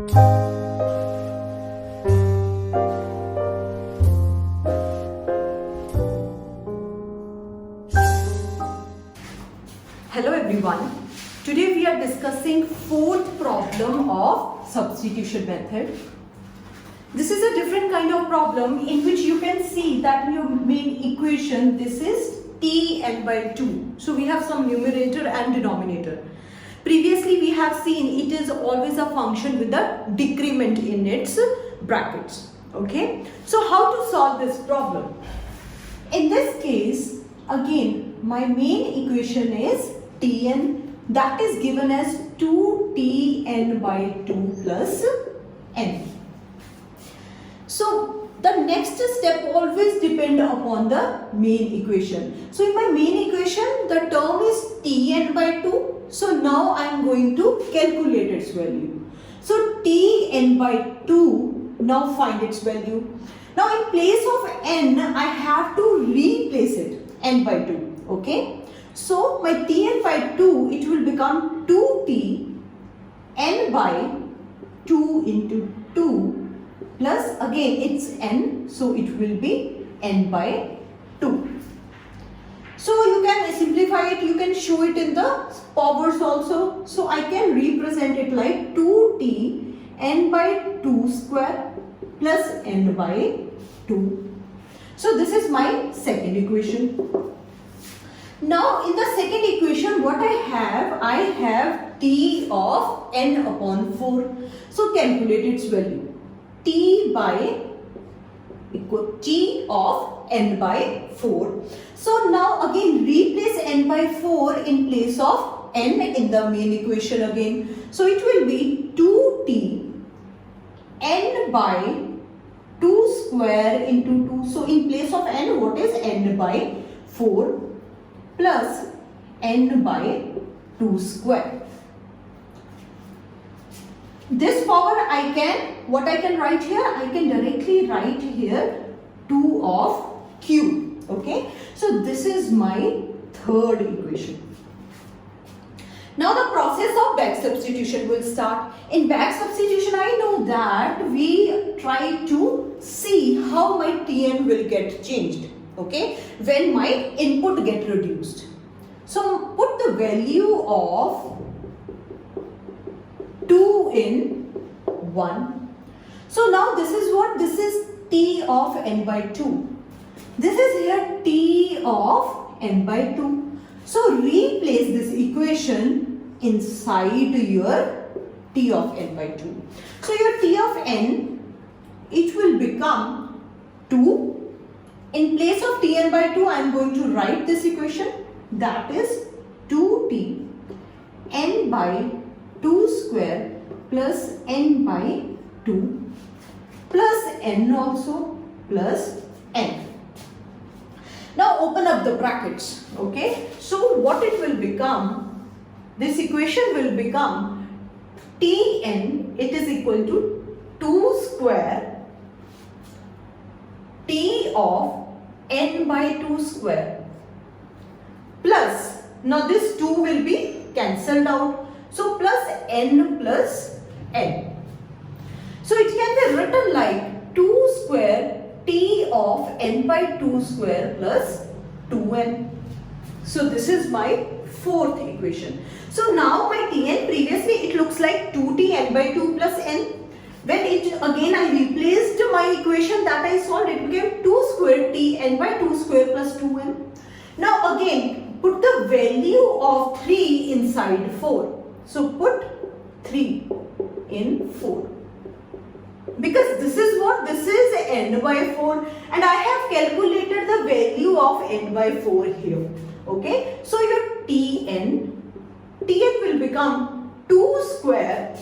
Hello everyone. Today we are discussing fourth problem of substitution method. This is a different kind of problem in which you can see that your main equation, this is Tn by 2. So we have some numerator and denominator. Previously we have seen it is always a function with a decrement in its brackets. Okay. So how to solve this problem? In this case, again, my main equation is Tn, that is given as 2Tn by 2 plus n. So the next step always depend upon the main equation. So in my main equation, the term is Tn by 2. So now I am going to calculate its value. So Tn by 2, now find its value. Now in place of n, I have to replace it, n by 2, okay. So my Tn by 2, it will become 2t n by 2 into 2 plus again it's n, so it will be n by 2. So you can simplify it, you can show it in the powers also. So I can represent it like 2t n by 2 square plus n by 2. So this is my second equation. Now in the second equation what I have t of n upon 4. So calculate its value. T by equal t of n by 4. So now again replace n by 4 in place of n in the main equation again. So it will be 2t n by 2 square into 2. So in place of n, what is n by 4 plus n by 2 square. This power what I can write here? I can directly write here 2 of q. Okay. So this is my third equation. Now the process of back substitution will start. In back substitution, I know that we try to see how my Tn will get changed. Okay, when my input get reduced. So put the value of 2 in 1. So now this is what? This is t of n by 2. This is here t of n by 2. So replace this equation inside your t of n by 2. So your t of n, it will become 2. In place of Tn by 2, I am going to write this equation, that is 2t n by 2 square plus n by 2 plus n also plus n. Now open up the brackets, okay. So what it will become, this equation will become Tn, it is equal to 2 square t of n by 2 square plus, now this 2 will be cancelled out, so plus n plus n. So it can be written like 2 square t of n by 2 square plus 2n. So this is my fourth equation. So now my Tn, previously it looks like 2t n by 2 plus n. When it again I replaced my equation that I solved, it became 2 square t n by 2 square plus 2n. Now again put the value of 3 inside 4. So put 3 in 4. Because this is what? This is n by 4 and I have calculated the value of n by 4 here. Okay. So your Tn will become 2 square.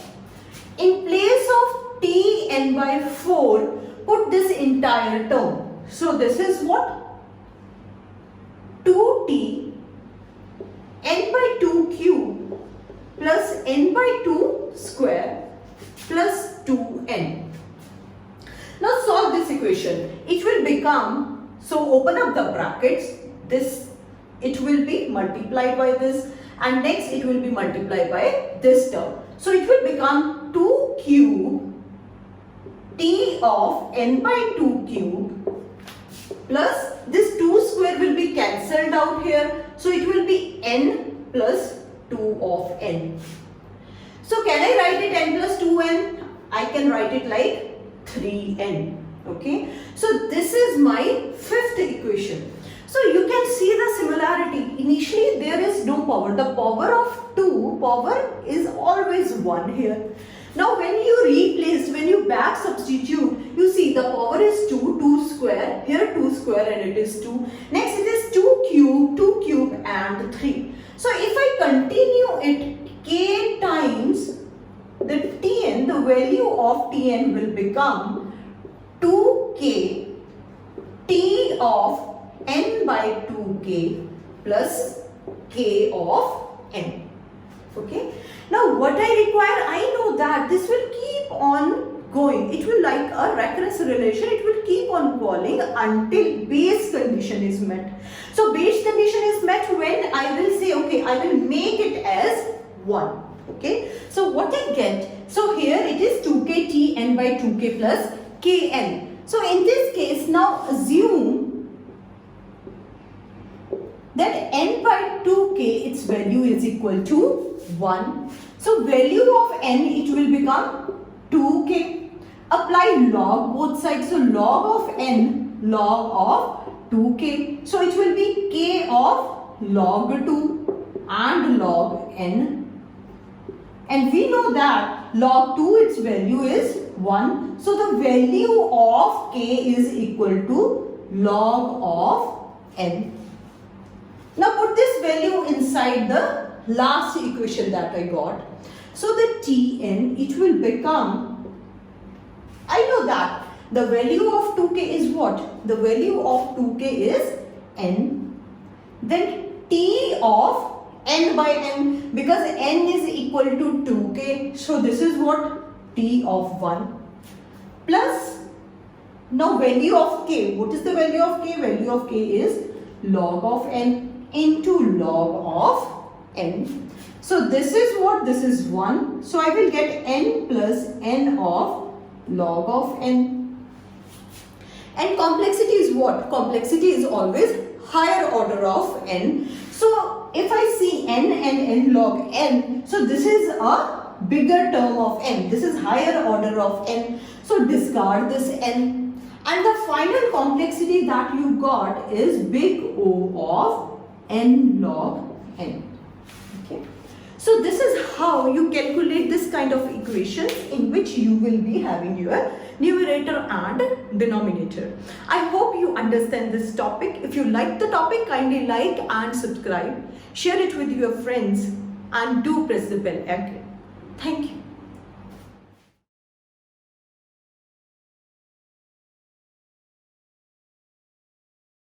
In place of Tn by 4, put this entire term. So this is what? 2t n by 2 cube plus n by 2 square plus 2n. Now solve this equation. It will become, so open up the brackets, this, it will be multiplied by this and next it will be multiplied by this term. So it will become 2 cube t of n by 2 cube plus this 2 square will be cancelled out here. So it will be n plus 2 of n. So can I write it n plus 2n? I can write it like 3n. Okay. So this is my fifth equation. So you can see the similarity. Initially there is no power. The power of 2, power is always 1 here. Now when you replace, when you back substitute, you see the power is 2, 2 square, here 2 square and it is 2. Next it is 2 cube and 3. So if I continue it k times the Tn, the value of Tn will become 2k t of n by 2k plus k of n. Okay. Now what I require, I know that this will keep on going. It will like a recurrence relation. It will keep on calling until base condition is met. So base condition is met when I will say, okay, I will make it as 1. Okay. So what I get, so here it is 2k t n by 2k plus kn. So in this case, now assume that n by 2k, its value is equal to 1. So value of n, it will become 2k. Apply log both sides. So log of n, log of 2k. So it will be k of log 2 and log n. And we know that log 2, its value is 1. So the value of k is equal to log of n. Now put this value inside the last equation that I got. So the Tn, it will become, I know that the value of 2k is what? The value of 2k is n. Then t of n by n, because n is equal to 2k. So this is what? T of 1 plus, now value of k. What is the value of k? Value of k is log of n into log of n. So this is what? This is 1. So I will get n plus n of log of n. And complexity is what? Complexity is always higher order of n. So if I see n and n log n, so this is a bigger term of n. This is higher order of n. So discard this n. And the final complexity that you got is big O of n log n. Okay. So this is how you calculate this kind of equations in which you will be having your numerator and denominator. I hope you understand this topic. If you like the topic, kindly like and subscribe. Share it with your friends and do press the bell icon. Thank you.